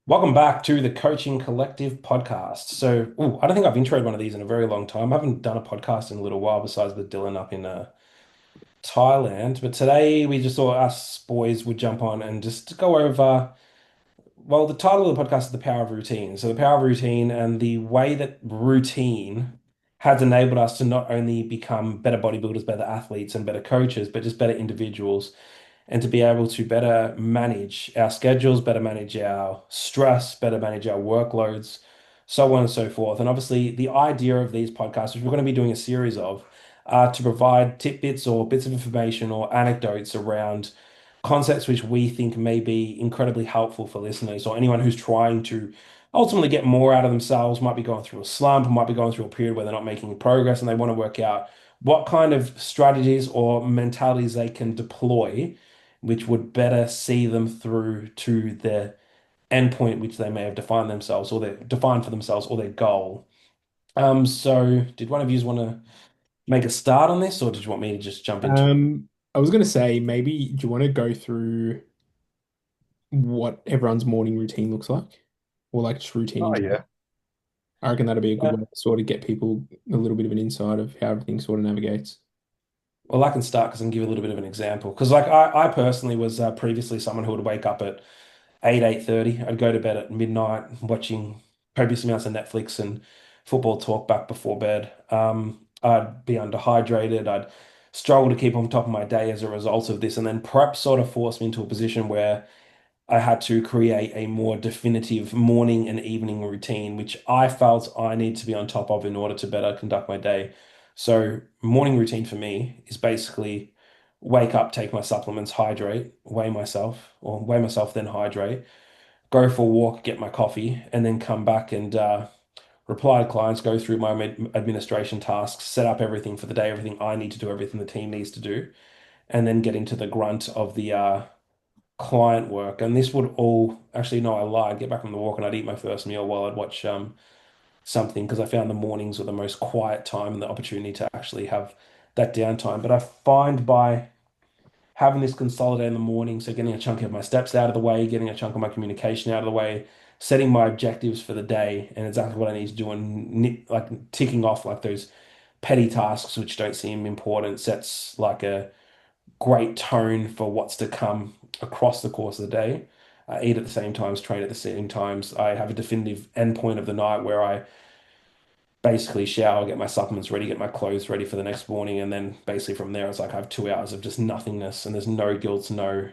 Welcome back to the Coaching Collective podcast. I don't think I've introed one of these in a very long time. I haven't done a podcast in a little while besides with Dylan up in Thailand. But today we just thought us boys would jump on and just go over, well, the title of the podcast is The Power of Routine. So the power of routine and the way that routine has enabled us to not only become better bodybuilders, better athletes, and better coaches, but just better individuals and to be able to better manage our schedules, better manage our stress, better manage our workloads, so on and so forth. And obviously, the idea of these podcasts, which we're going to be doing a series of, are to provide tidbits or bits of information or anecdotes around concepts which we think may be incredibly helpful for listeners or anyone who's trying to ultimately get more out of themselves, might be going through a slump, might be going through a period where they're not making progress and they want to work out what kind of strategies or mentalities they can deploy which would better see them through to the endpoint which they may have defined themselves or they defined for themselves or their goal. So did one of you want to make a start on this, or did you want me to just jump into it? I was gonna say maybe do you want to go through what everyone's morning routine looks like, or like just routine in Oh general? yeah. I reckon that'd be a good Yeah. way to sort of get people a little bit of an insight of how everything sort of navigates. Well, I can start because I can give you a little bit of an example. Because like I personally was previously someone who would wake up at 8:30. I'd go to bed at midnight watching copious amounts of Netflix and football talk back before bed. I'd be underhydrated. I'd struggle to keep on top of my day as a result of this. And then prep sort of forced me into a position where I had to create a more definitive morning and evening routine, which I felt I need to be on top of in order to better conduct my day. So, morning routine for me is basically wake up, take my supplements, hydrate, weigh myself, then hydrate, go for a walk, get my coffee, and then come back and reply to clients, go through my administration tasks, set up everything for the day, everything I need to do, everything the team needs to do, and then get into the grunt of the client work. And this would all actually, no, I lied. Get back from the walk and I'd eat my first meal while I'd watch something because I found the mornings were the most quiet time and the opportunity to actually have that downtime. But I find by having this consolidate in the morning, so getting a chunk of my steps out of the way, getting a chunk of my communication out of the way, setting my objectives for the day and exactly what I need to do and like ticking off like those petty tasks which don't seem important sets like a great tone for what's to come across the course of the day. I eat at the same times, train at the same times. I have a definitive endpoint of the night where I basically shower, get my supplements ready, get my clothes ready for the next morning, and then basically from there it's like I have 2 hours of just nothingness, and there's no guilt, no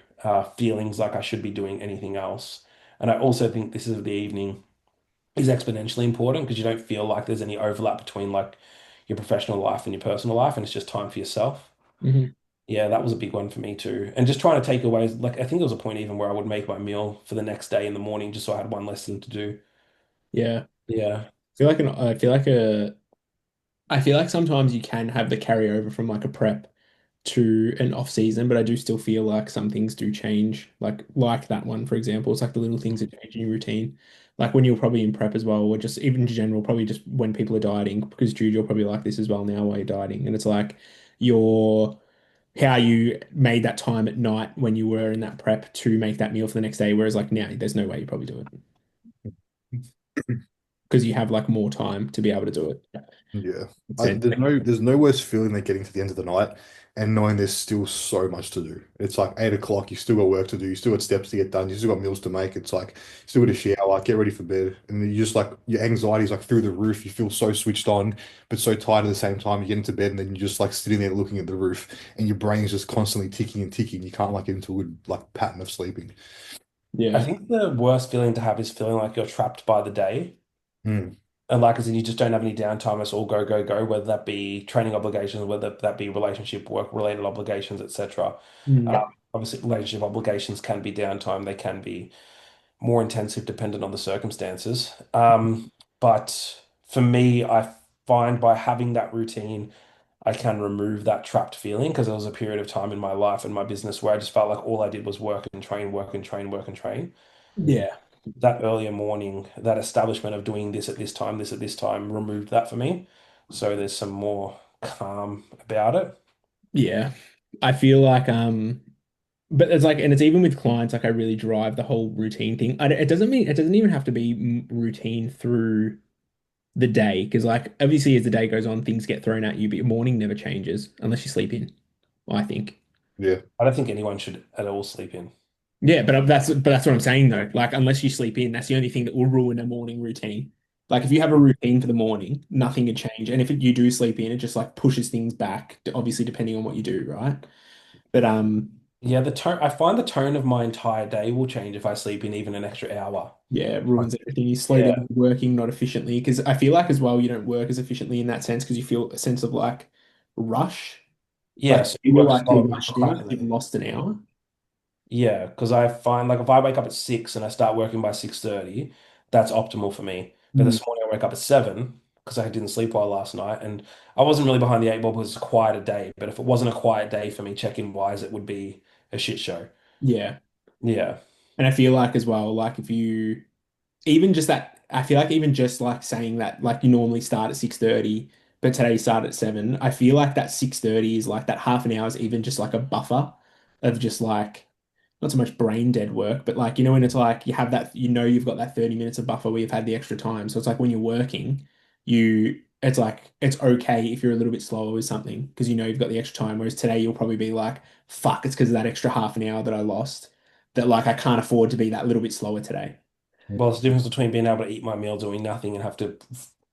feelings like I should be doing anything else. And I also think this is the evening is exponentially important because you don't feel like there's any overlap between like your professional life and your personal life, and it's just time for yourself. Hmm. Yeah, that was a big one for me too. And just trying to take away, like, I think there was a point even where I would make my meal for the next day in the morning just so I had one less thing to do. Yeah, Yeah. I feel like sometimes you can have the carryover from like a prep to an off season, but I do still feel like some things do change. Like that one, for example, it's like the little things that change in your routine. Like when you're probably in prep as well, or just even in general, probably just when people are dieting, because Jude, you're probably like this as well now while you're dieting. And it's like your how you made that time at night when you were in that prep to make that meal for the next day. Whereas like now, there's no way you probably do it because you have like more time to be able to do it. Yeah. Instead, There's no worse feeling than getting to the end of the night and knowing there's still so much to do. It's like 8 o'clock, you still got work to do, you still got steps to get done, you still got meals to make. It's like you still got to shower, get ready for bed. And then you just like your anxiety is like through the roof. You feel so switched on, but so tired at the same time. You get into bed and then you're just like sitting there looking at the roof and your brain is just constantly ticking and ticking. You can't like get into a good like pattern of sleeping. I yeah, think the worst feeling to have is feeling like you're trapped by the day. Mm. And like, as in, you just don't have any downtime. It's all go, go, go, whether that be training obligations, whether that be relationship, work related obligations, etc. mm, Obviously, relationship obligations can be downtime. They can be more intensive dependent on the circumstances. But for me, I find by having that routine, I can remove that trapped feeling because there was a period of time in my life and my business where I just felt like all I did was work and train, work and train, work and train. yeah, That earlier morning, that establishment of doing this at this at this time removed that for me. So there's some more calm about it. yeah. I feel like But it's like, and it's even with clients, like I really drive the whole routine thing. It doesn't mean it doesn't even have to be routine through the day, because like obviously as the day goes on, things get thrown at you, but your morning never changes unless you sleep in, I think. Yeah. I don't think anyone should at all sleep in. Yeah, but that's what I'm saying though. Like unless you sleep in, that's the only thing that will ruin a morning routine. Like if you have a routine for the morning, nothing can change. And if you do sleep in, it just like pushes things back, obviously depending on what you do, right? But Yeah, the tone, I find the tone of my entire day will change if I sleep in even an extra hour. yeah, it ruins everything. You slow Yeah. down working not efficiently because I feel like as well you don't work as efficiently in that sense because you feel a sense of like rush. Yeah, Like so you you feel work like you're slower, you rushed in, you've procrastinate. lost an hour. Yeah, because I find like if I wake up at 6 and I start working by 6:30, that's optimal for me. But Mm, this morning I wake up at 7 because I didn't sleep well last night and I wasn't really behind the eight ball because it's a quieter day. But if it wasn't a quiet day for me, check-in wise, it would be a shit show. yeah. Yeah. And I feel like as well, like if you even just that, I feel like even just like saying that, like you normally start at 6:30, but today you start at 7. I feel like that 6:30 is like that half an hour is even just like a buffer of just like not so much brain dead work, but like when it's like you have that, you've got that 30 minutes of buffer where you've had the extra time. So it's like when you're working, it's like it's okay if you're a little bit slower with something because you've got the extra time. Whereas today you'll probably be like, fuck, it's because of that extra half an hour that I lost that like I can't afford to be that little bit slower today. Well, it's the difference between being able to eat my meal doing nothing and have to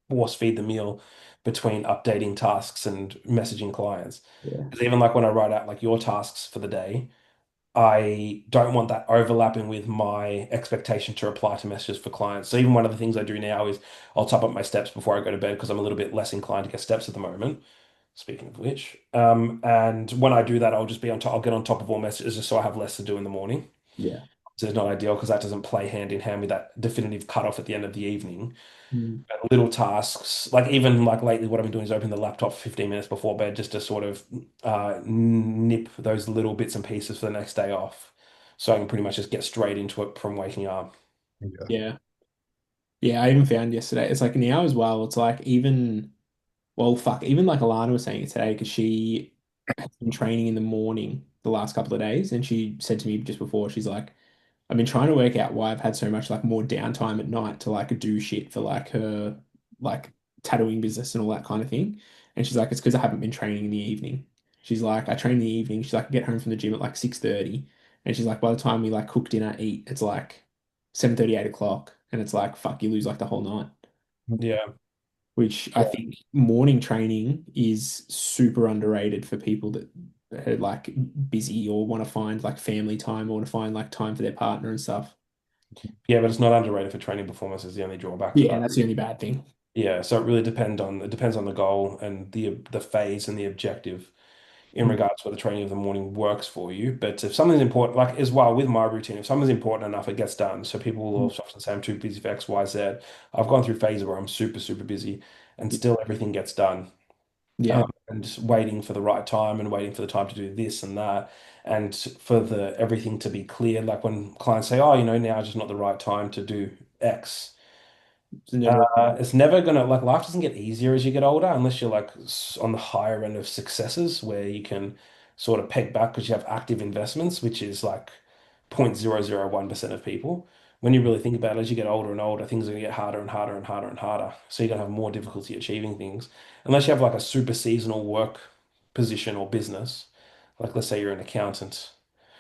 force feed the meal between updating tasks and messaging clients. Yeah. Because even like when I write out like your tasks for the day, I don't want that overlapping with my expectation to reply to messages for clients. So even one of the things I do now is I'll top up my steps before I go to bed because I'm a little bit less inclined to get steps at the moment. Speaking of which, and when I do that, I'll just be on top. I'll get on top of all messages just so I have less to do in the morning. Yeah. So it's not ideal because that doesn't play hand in hand with that definitive cutoff at the end of the evening. Mm. But little tasks, like even like lately, what I've been doing is open the laptop 15 minutes before bed just to sort of nip those little bits and pieces for the next day off. So I can pretty much just get straight into it from waking up. Yeah. Yeah. Yeah. I even found yesterday, it's like now as well, it's like even, well, fuck, even like Alana was saying it today because she has been training in the morning the last couple of days. And she said to me just before, she's like, I've been trying to work out why I've had so much like more downtime at night to like do shit for like her like tattooing business and all that kind of thing. And she's like, it's because I haven't been training in the evening. She's like, I train in the evening. She's like, I get home from the gym at like 6:30. And she's like, by the time we like cook dinner, eat, it's like 7:30, 8 o'clock. And it's like, fuck, you lose like the whole night. Yeah. Which I think morning training is super underrated for people that are like busy or want to find like family time or want to find like time for their partner and stuff. Yeah, but it's not underrated for training performance is the only drawback to Yeah, that. that's the only bad thing. Yeah, so it depends on the goal and the phase and the objective in Mm, regards to whether training of the morning works for you. But if something's important, like as well with my routine, if something's important enough, it gets done. So people will mm, often say I'm too busy for X, Y, Z. I've gone through phases where I'm super, super busy and still everything gets done. yeah, And just waiting for the right time and waiting for the time to do this and that. And for the everything to be clear, like when clients say, oh, now is just not the right time to do X. it's never. It's never gonna like life doesn't get easier as you get older unless you're like on the higher end of successes where you can sort of peg back because you have active investments, which is like 0.001% of people. When you really think about it, as you get older and older, things are gonna get harder and harder and harder and harder. So you're gonna have more difficulty achieving things unless you have like a super seasonal work position or business. Like let's say you're an accountant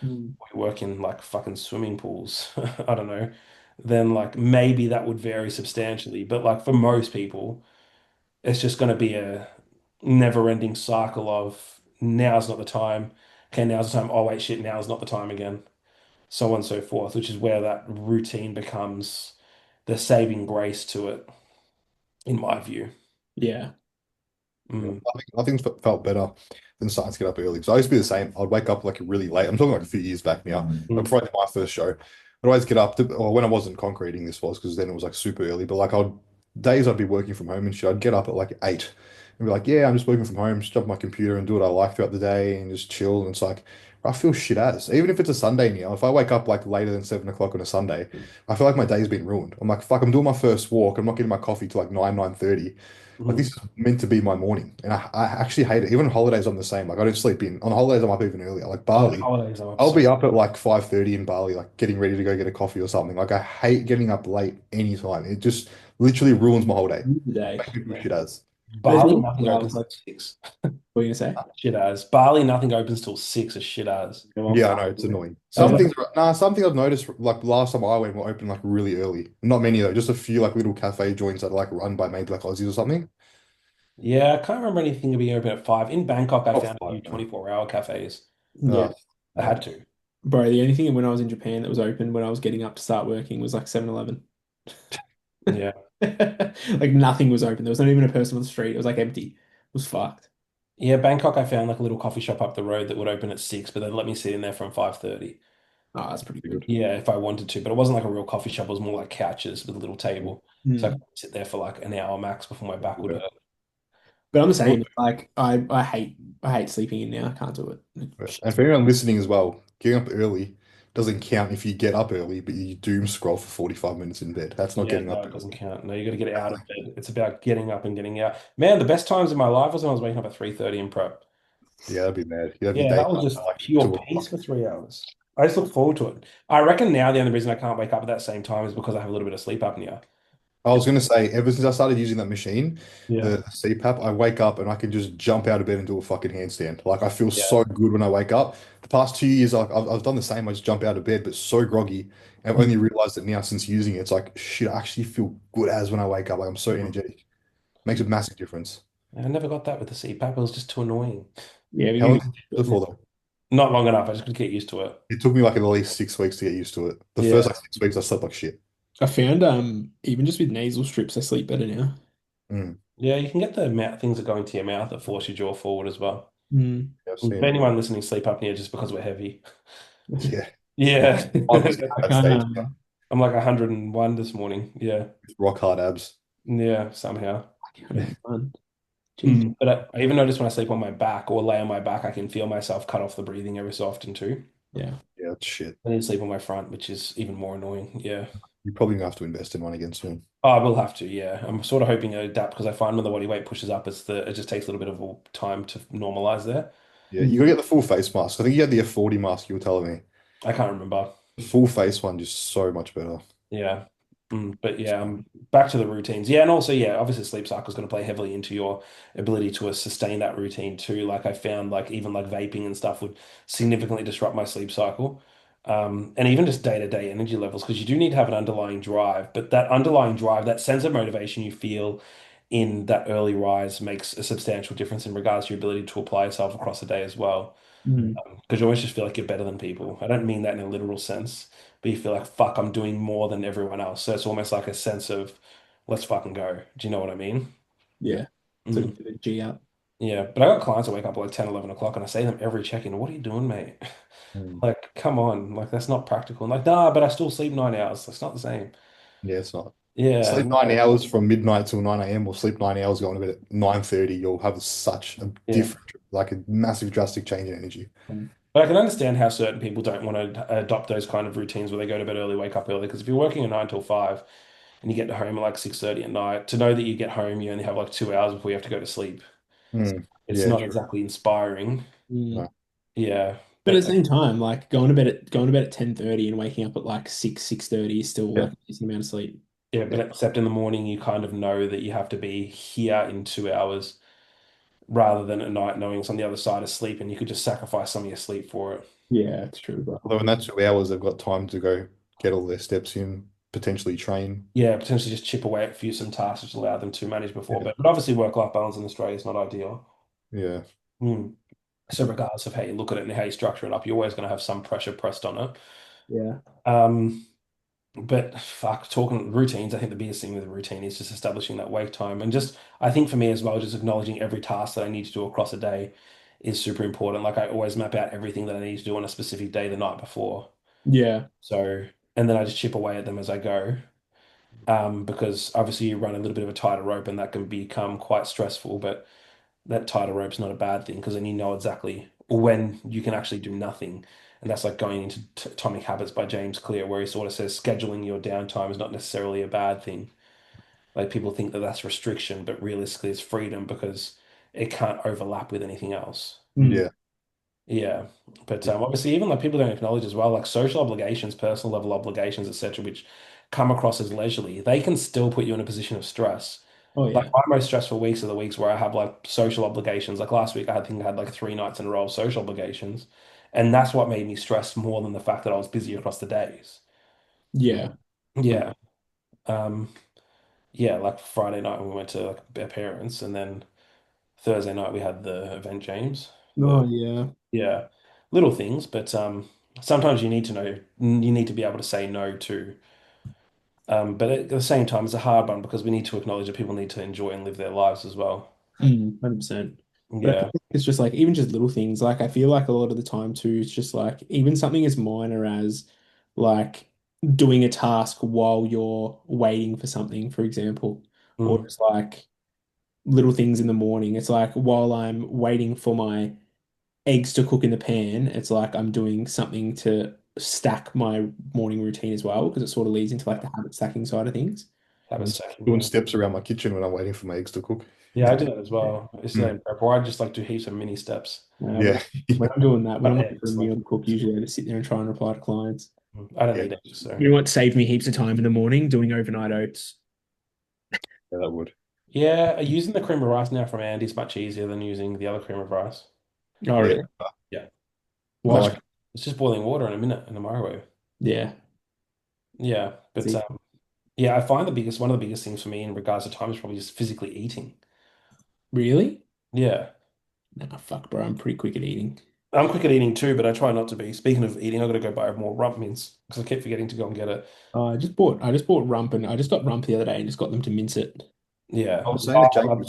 Mm, we work in like fucking swimming pools, I don't know, then like maybe that would vary substantially. But like for most people, it's just going to be a never-ending cycle of now's not the time. Okay, now's the time. Oh wait, shit, now's not the time again. So on and so forth, which is where that routine becomes the saving grace to it, in my view. yeah. Yeah. Mm, Nothing's felt better than starting to get up early. Because I used to be the same. I'd wake up like really late. I'm talking like a few years back now. Like mm, before I did my first show, I'd always get up to, or when I wasn't concreting, this was because then it was like super early. But like days I'd be working from home and shit, I'd get up at like 8 and be like, yeah, I'm just working from home, just jump on my computer and do what I like throughout the day and just chill. And it's like I feel shit as. Even if it's a Sunday now, if I wake up like later than 7 o'clock on a Sunday, I feel like my day's been ruined. I'm like, fuck, I'm doing my first walk. I'm not getting my coffee till like 9:30. Like this Mhm. is meant to be my morning. And I actually hate it. Even on holidays, I'm the same. Like I don't sleep in. On holidays, I'm up even earlier. Like Oh, Bali, holidays, I'm I'll upset. be up at like 5:30 in Bali, like getting ready to go get a coffee or something. Like I hate getting up late anytime. It just literally ruins my whole day. The day. Makes me feel Yeah. shit as. But it's Bali, not nothing hours, opens like till 6. what are you gonna say? Shit as. Bali, nothing opens till 6 as shit as. Yeah, well, Yeah, I fuck. know it's annoying. I was Some like, things, some things I've noticed, like last time I went, were open like really early. Not many though, just a few like little cafe joints that are like run by maybe like Aussies or something. Yeah, I can't remember anything being open at 5. In Bangkok, I Oh, found a few five, no. 24-hour cafes. yeah, I had to. bro. The only thing when I was in Japan that was open when I was getting up to start working was like 7-Eleven. Yeah. Like nothing was open. There was not even a person on the street. It was like empty. It was fucked. Yeah, Bangkok, I found like a little coffee shop up the road that would open at 6, but they'd let me sit in there from 5:30. Oh, that's pretty Pretty good. good. Yeah, if I wanted to, but it wasn't like a real coffee shop. It was more like couches with a little table. So I Mm. could sit there for like an hour max before my back would Yeah. hurt. But I'm the And same. Like I hate sleeping in now. I can't do it. It and shits for me. anyone listening as well, getting up early doesn't count if you get up early, but you doom scroll for 45 minutes in bed. That's not Yeah, getting no, up it doesn't early. count. No, you got to get out of bed. It's about getting up and getting out. Man, the best times in my life was when I was waking up at 3:30 in prep. Yeah, that'd be mad. You'd have your Yeah, day that was started at just like pure 2 o'clock. peace for 3 hours. I just look forward to it. I reckon now the only reason I can't wake up at that same time is because I have a little bit of sleep apnea. I was gonna say, ever since I started using that machine, Yeah. the CPAP, I wake up and I can just jump out of bed and do a fucking handstand. Like I feel Yeah. so good when I wake up. The past 2 years, I've done the same. I just jump out of bed, but so groggy. And I've only realized it now since using it. It's like shit. I actually feel good as when I wake up. Like I'm so Mhm. energetic. Makes a massive difference. I never got that with the CPAP. It was just too annoying. Yeah, but How you long need did you to use do it it for now. though? Not long enough. I just could get used to it. It took me like at least 6 weeks to get used to it. The first Yeah. like 6 weeks, I slept like shit. I found even just with nasal strips, I sleep better now. Mm. Yeah, you can get the mouth things that go into your mouth that force your jaw forward as well. Mm. Yeah, I've And seen for it. anyone listening, sleep apnea just because we're heavy. Yeah, Yeah. I was at I that can't. stage I'm like 101 this morning. Yeah. with rock hard abs. Yeah, somehow. Having fun. Jeez. Mm. But I even notice when I sleep on my back or lay on my back, I can feel myself cut off the breathing every so often too. Yeah. Yeah, it's shit. I need to sleep on my front, which is even more annoying. Yeah. You're probably gonna have to invest in one again soon. Oh, I will have to, yeah. I'm sort of hoping to adapt because I find when the body weight pushes up, it just takes a little bit of time to normalize there. Yeah, you Mm. gotta get the full face mask. I think you had the F40 mask you were telling me. I can't remember. The full face one just so much better. Yeah. But yeah, back to the routines. Yeah, and also, yeah, obviously sleep cycle is going to play heavily into your ability to sustain that routine too. Like I found like even like vaping and stuff would significantly disrupt my sleep cycle. And even just day-to-day energy levels, because you do need to have an underlying drive, but that underlying drive, that sense of motivation you feel in that early rise makes a substantial difference in regards to your ability to apply yourself across the day as well. Mm. Because you always just feel like you're better than people. I don't mean that in a literal sense, but you feel like, fuck, I'm doing more than everyone else. So it's almost like a sense of, let's fucking go. Do you know what I mean? Yeah. So Mm. get the G up. Yeah. But I got clients that wake up at like 10, 11 o'clock and I say to them every check-in, what are you doing, mate? Mm. Like, come on. Like, that's not practical. And like, nah, but I still sleep 9 hours. That's not the same. Yeah, it's not. Yeah. Sleep 9 hours from midnight till 9 a.m. or sleep 9 hours going to bed at 9:30. You'll have such a Yeah. different, like a massive drastic change in energy. Mm. But I can understand how certain people don't want to adopt those kind of routines where they go to bed early, wake up early. Because if you're working a 9 till 5, and you get to home at like 6:30 at night, to know that you get home, you only have like 2 hours before you have to go to sleep. Mm. It's Yeah, not true. exactly inspiring. Mm. No. Yeah, But at but the same time, like going to bed at 10:30 and waking up at like 6:30 is still Yeah. like a decent amount of sleep. yeah, Yeah. but except in the morning, you kind of know that you have to be here in 2 hours rather than at night, knowing it's on the other side of sleep, and you could just sacrifice some of your sleep for it. Yeah, it's true, but Although in that 2 hours, they've got time to go get all their steps in, potentially train. Yeah, potentially just chip away at few some tasks which allow them to manage before, Yeah. but obviously work-life balance in Australia is not ideal. Yeah. Mm. So regardless of how you look at it and how you structure it up, you're always going to have some pressure pressed on it. yeah. Um, But fuck, talking routines, I think the biggest thing with a routine is just establishing that wake time. And just, I think for me as well, just acknowledging every task that I need to do across a day is super important. Like I always map out everything that I need to do on a specific day the night before. Yeah. So, and then I just chip away at them as I go. Because obviously you run a little bit of a tighter rope and that can become quite stressful, but that tighter rope's not a bad thing because then you know exactly when you can actually do nothing. And that's like going into Atomic Habits by James Clear, where he sort of says scheduling your downtime is not necessarily a bad thing. Like people think that that's restriction, but realistically, it's freedom because it can't overlap with anything else. Mm. Yeah. Yeah, but obviously, even like people don't acknowledge as well, like social obligations, personal level obligations, etc., which come across as leisurely, they can still put you in a position of stress. Oh Like yeah. my most stressful weeks are the weeks where I have like social obligations. Like last week, think I had like 3 nights in a row of social obligations, and that's what made me stressed more than the fact that I was busy across the days. Yeah. Yeah, um, yeah. Like Friday night we went to like their parents, and then Thursday night we had the event, James. Oh yeah. Yeah, little things, but sometimes you need to know, you need to be able to say no to. But at the same time, it's a hard one because we need to acknowledge that people need to enjoy and live their lives as well. 100%. But I feel Yeah. like it's just like even just little things. Like I feel like a lot of the time too, it's just like even something as minor as like doing a task while you're waiting for something, for example, or Mm. just like little things in the morning. It's like while I'm waiting for my eggs to cook in the pan, it's like I'm doing something to stack my morning routine as well, because it sort of leads into like Yeah. the habit stacking side of things. Have a I'm second. doing Yeah. steps around my kitchen when I'm waiting for my eggs to cook. Yeah, I do that as well. It's Mm. not in prep, or I just like do heaps of mini steps. When, Yeah. when I'm doing that, when Not I'm waiting for a eggs, like, meal to cook, usually I just sit there and try and reply to clients. I don't Yeah. need eggs, so You know what saved me heaps of time in the morning? Doing overnight oats. Yeah, that would. yeah, using the cream of rice now from Andy is much easier than using the other cream of rice. Oh, Yeah. really? Yeah, I Why? much. like It's just boiling water in a minute in the microwave. Yeah. Yeah, but See, yeah, I find one of the biggest things for me in regards to time is probably just physically eating. really? Yeah. Nah, fuck, bro. I'm pretty quick at eating. I'm quick at eating too, but I try not to be. Speaking of eating, I've got to go buy more rump mince because I keep forgetting to go and get it. I just bought rump and I just got rump the other day and just got them to mince it. Yeah. I was saying Oh, to I do love you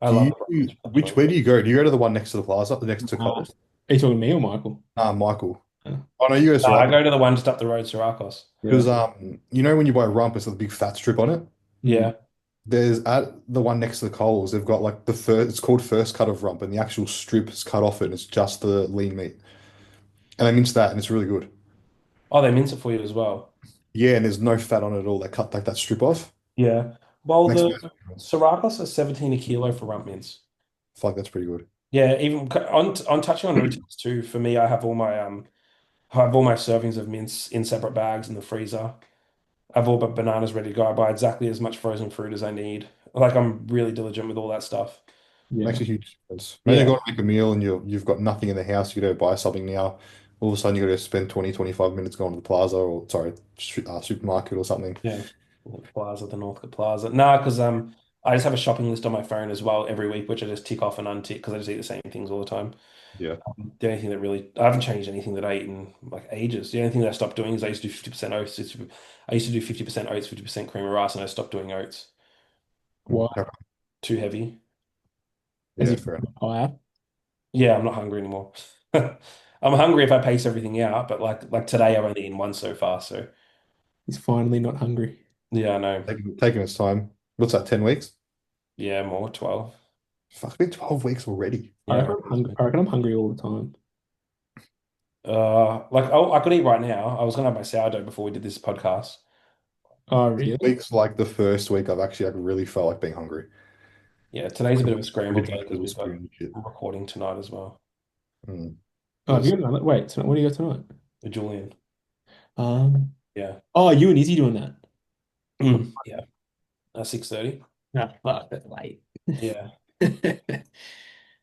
the rump mince which actually. where do you go? Do you go to the one next to the plaza, next to Are Coles? you talking to me or Michael? Michael. Uh, Oh no, you go No, I Sirocco. go to the one just up the road, Sirocco's. yeah. Because you know when you buy rump, it's got the big fat strip on it. Hmm. Yeah. There's at the one next to the Coles, they've got like the first, it's called first cut of rump, and the actual strip is cut off it, and it's just the lean meat. And they mince that, and it's really good. Oh, they mince it for you as well. Yeah, and there's no fat on it at all. They cut like that strip off. Yeah. Well, Makes the a massive difference. Sirocco's is 17 a kilo for rump mince. I feel like that's pretty good. Yeah, even on touching on routines too. For me, I have all my servings of mince in separate bags in the freezer. I've all got bananas ready to go. I buy exactly as much frozen fruit as I need. Like I'm really diligent with all that stuff. Yeah. Makes a huge difference. Imagine Yeah, going to make a meal and you've got nothing in the house. You got to buy something now. All of a sudden, you got to spend 20, 25 minutes going to the plaza or sorry, supermarket or something. yeah. Plaza, the Northcote Plaza. No, because I just have a shopping list on my phone as well every week, which I just tick off and untick because I just eat the same things all the time. Yeah. The only thing that really I haven't changed anything that I eat in like ages. The only thing that I stopped doing is I used to do 50% oats. I used to do 50% oats, 50% cream of rice, and I stopped doing oats. Mm, Why? Too heavy. As yeah, if fair enough. higher. Yeah, I'm not hungry anymore. I'm hungry if I pace everything out, but like today I've only eaten one so far, so He's finally not hungry. yeah, I know. Taking its time. What's that, 10 weeks? Yeah, more 12. Fuck, it's been 12 weeks already. I Yeah, reckon I'm hungry. I reckon I'm hungry all the time. like oh, I could eat right now. I was gonna have my sourdough before we did this podcast. Oh, 10 really? weeks, like the first week, I've actually like really felt like being hungry. Yeah, today's a bit of a Pretty scrambled day much because because we've of got food and shit. I'm recording tonight as well Mm. Oh, have Yes. you got another? Wait, so what do you got tonight? with Julian. Um, Yeah. oh, you and Izzy doing that? Yeah. 6:30. No, fuck, that's late. Yeah.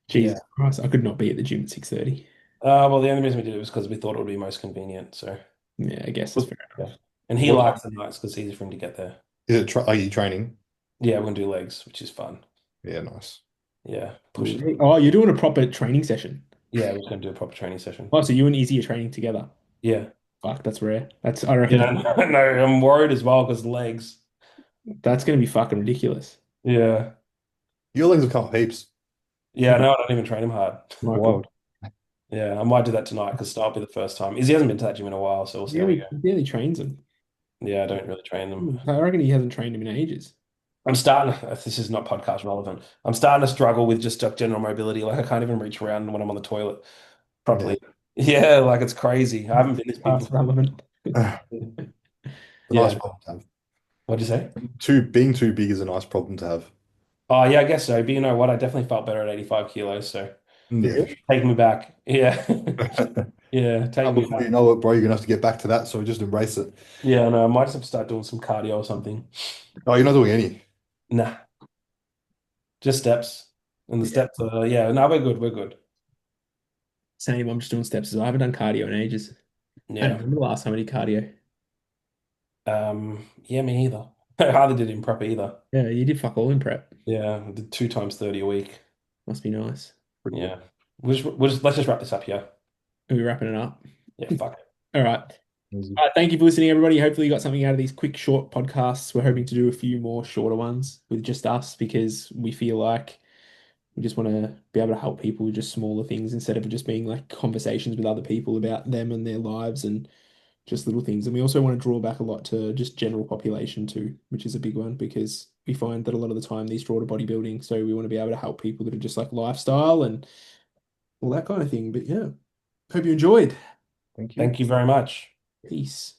Jesus Yeah. Christ, I could not be at the gym at 6:30. Well, the only reason we did it was because we thought it would be most convenient. So, Yeah, I guess that's fair yeah. enough. And he What likes the nights because it's easy for him to get there. is it? Are you training? Yeah, we're gonna do legs, which is fun. Yeah, nice. Yeah, push it. Really? Oh, you're doing a proper training session. Yeah, we're gonna do a proper training session. Oh, so you and Izzy are training together. Yeah, Fuck, that's rare. I reckon yeah. No, I'm worried as well because legs. that's gonna be fucking ridiculous. Yeah, Your legs have come up heaps. yeah. No, I don't even train him hard. Michael. Wild. Yeah, I might do that tonight because that'll be the first time. He hasn't been to that gym in a while, so we'll see He how we only, go. he barely trains him. Yeah, I don't really train them. I reckon he hasn't trained him in ages. I'm starting. This is not podcast relevant. I'm starting to struggle with just general mobility. Like I can't even reach around when I'm on the toilet. Yeah. properly. Yeah, like it's crazy. I haven't been this big Past before. relevant. A nice Yeah. problem to have. What'd you say? Being too big is a nice problem to have. Oh yeah, I guess so. But you know what? I definitely felt better at 85 kilos. So Yeah, for take me back. Yeah. sure. Yeah, take me Before you back. know it, bro, you're gonna have to get back to that. So just embrace it. Yeah, no, I might just have to start doing some cardio or something. Oh, you're not doing any. Nah, just steps. And the Yeah. steps are, yeah, no, we're good. We're good. Same. I'm just doing steps as well. I haven't done cardio in ages. I don't Yeah. remember the last time I did cardio. Yeah, me either. I hardly did it in prep either. Yeah, you did fuck all in prep. Yeah, I did 2 times 30 a week. Must be nice. Pretty good. Yeah. Let's just wrap this up here. Are we wrapping it up? Yeah, fuck it. All right. Easy. Thank you for listening, everybody. Hopefully, you got something out of these quick, short podcasts. We're hoping to do a few more shorter ones with just us because we feel like we just want to be able to help people with just smaller things instead of it just being like conversations with other people about them and their lives and just little things. And we also want to draw back a lot to just general population too, which is a big one because we find that a lot of the time these draw to bodybuilding. So we want to be able to help people that are just like lifestyle and all that kind of thing. But yeah, hope you enjoyed. Thank you. Thank you very much. Peace.